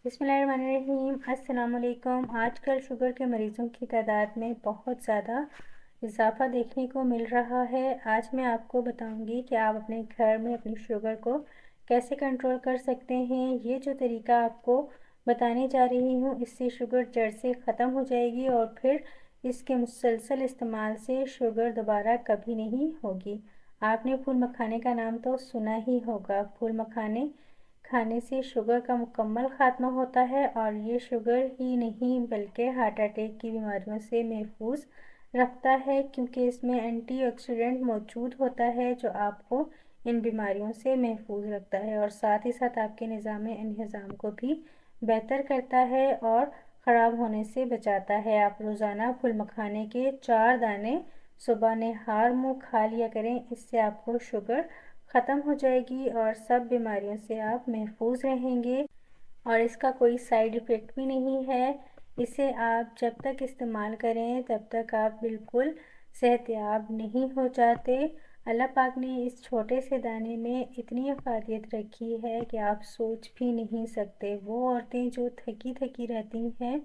بسم اللہ الرحمن الرحیم۔ السلام علیکم۔ آج کل شوگر کے مریضوں کی تعداد میں بہت زیادہ اضافہ دیکھنے کو مل رہا ہے۔ آج میں آپ کو بتاؤں گی کہ آپ اپنے گھر میں اپنی شوگر کو کیسے کنٹرول کر سکتے ہیں۔ یہ جو طریقہ آپ کو بتانے جا رہی ہوں، اس سے شوگر جڑ سے ختم ہو جائے گی اور پھر اس کے مسلسل استعمال سے شوگر دوبارہ کبھی نہیں ہوگی۔ آپ نے پھول مکھانے کا نام تو سنا ہی ہوگا۔ پھول مکھانے کھانے سے شوگر کا مکمل خاتمہ ہوتا ہے اور یہ شوگر ہی نہیں بلکہ ہارٹ اٹیک کی بیماریوں سے محفوظ رکھتا ہے، کیونکہ اس میں اینٹی آکسیڈنٹ موجود ہوتا ہے جو آپ کو ان بیماریوں سے محفوظ رکھتا ہے اور ساتھ ہی ساتھ آپ کے نظام انہضام کو بھی بہتر کرتا ہے اور خراب ہونے سے بچاتا ہے۔ آپ روزانہ پھول مکھانے کے 4 دانے صبح نہار منہ کھا لیا کریں، اس سے آپ کو شوگر ختم ہو جائے گی اور سب بیماریوں سے آپ محفوظ رہیں گے اور اس کا کوئی سائیڈ ایفیکٹ بھی نہیں ہے۔ اسے آپ جب تک استعمال کریں تب تک آپ بالکل صحت یاب نہیں ہو جاتے۔ اللہ پاک نے اس چھوٹے سے دانے میں اتنی افادیت رکھی ہے کہ آپ سوچ بھی نہیں سکتے۔ وہ عورتیں جو تھکی تھکی رہتی ہیں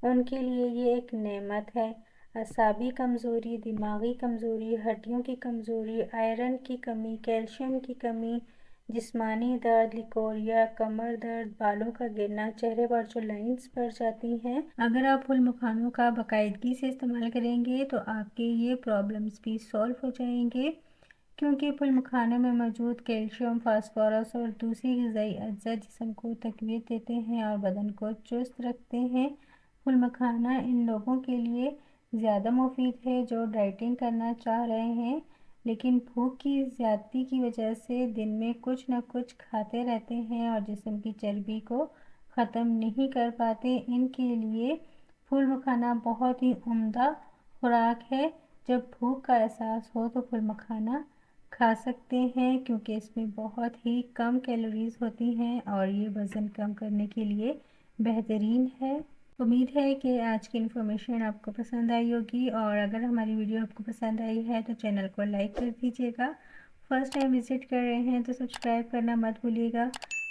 ان کے لیے یہ ایک نعمت ہے۔ اعصابی کمزوری، دماغی کمزوری، ہڈیوں کی کمزوری، آئرن کی کمی، کیلشیم کی کمی، جسمانی درد، لیکوریا، کمر درد، بالوں کا گرنا، چہرے پر جو لائنز پڑ جاتی ہیں، اگر آپ پھول مکھانوں کا باقاعدگی سے استعمال کریں گے تو آپ کے یہ پرابلمز بھی سولو ہو جائیں گے، کیونکہ پھول مکھانوں میں موجود کیلشیم، فاسفورس اور دوسری غذائی اجزاء جسم کو تقویت دیتے ہیں اور بدن کو چست رکھتے ہیں۔ پھول مکھانا ان لوگوں کے لیے زیادہ مفید ہے جو ڈائٹنگ کرنا چاہ رہے ہیں لیکن بھوک کی زیادتی کی وجہ سے دن میں کچھ نہ کچھ کھاتے رہتے ہیں اور جسم کی چربی کو ختم نہیں کر پاتے۔ ان کے لیے پھول مکھانا بہت ہی عمدہ خوراک ہے۔ جب بھوک کا احساس ہو تو پھول مکھانا کھا سکتے ہیں، کیونکہ اس میں بہت ہی کم کیلوریز ہوتی ہیں اور یہ وزن کم کرنے کے لیے بہترین ہے۔ امید ہے کہ آج کی انفارمیشن آپ کو پسند آئی ہوگی، اور اگر ہماری ویڈیو آپ کو پسند آئی ہے تو چینل کو لائک کر دیجیے گا۔ فرسٹ ٹائم وزٹ کر رہے ہیں تو سبسکرائب کرنا مت بھولیے گا۔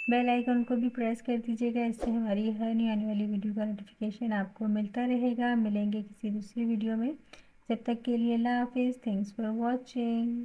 بیل آئیکن کو بھی پریس کر دیجیے گا، اس سے ہماری ہر نئی آنے والی ویڈیو کا نوٹیفیکیشن آپ کو ملتا رہے گا۔ ملیں گے کسی دوسری ویڈیو میں، جب تک کے لیے اللہ حافظ۔ Thanks for watching.